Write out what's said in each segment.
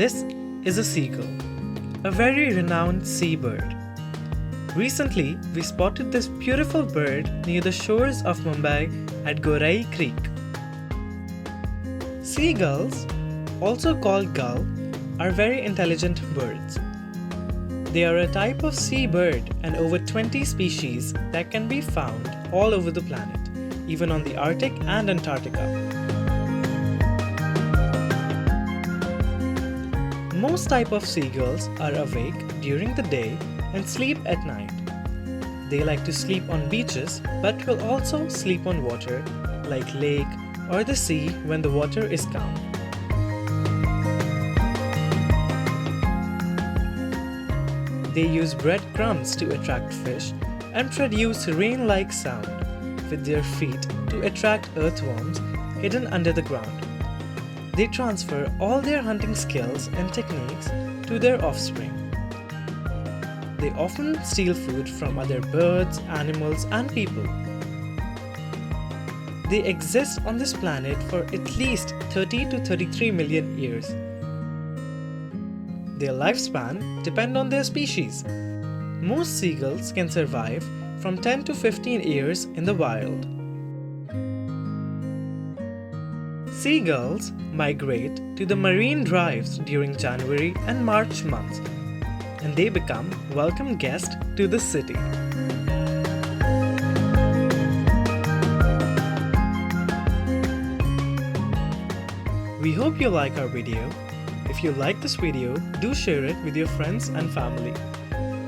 This is a seagull, a very renowned seabird. Recently, we spotted this beautiful bird near the shores of Mumbai at Gorai Creek. Seagulls, also called gull, are very intelligent birds. They are a type of seabird and over 20 species that can be found all over the planet, even on the Arctic and Antarctica. Most type of seagulls are awake during the day and sleep at night. They like to sleep on beaches but will also sleep on water like lake or the sea when the water is calm. They use breadcrumbs to attract fish and produce rain-like sound with their feet to attract earthworms hidden under the ground. They transfer all their hunting skills and techniques to their offspring. They often steal food from other birds, animals, and people. They exist on this planet for at least 30 to 33 million years. Their lifespan depends on their species. Most seagulls can survive from 10 to 15 years in the wild. Seagulls migrate to the marine drives during January and March months, and they become welcome guests to the city. We hope you like our video. If you like this video, do share it with your friends and family.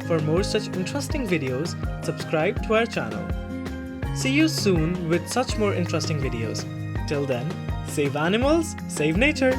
For more such interesting videos, subscribe to our channel. See you soon with such more interesting videos. Till then, save animals, save nature!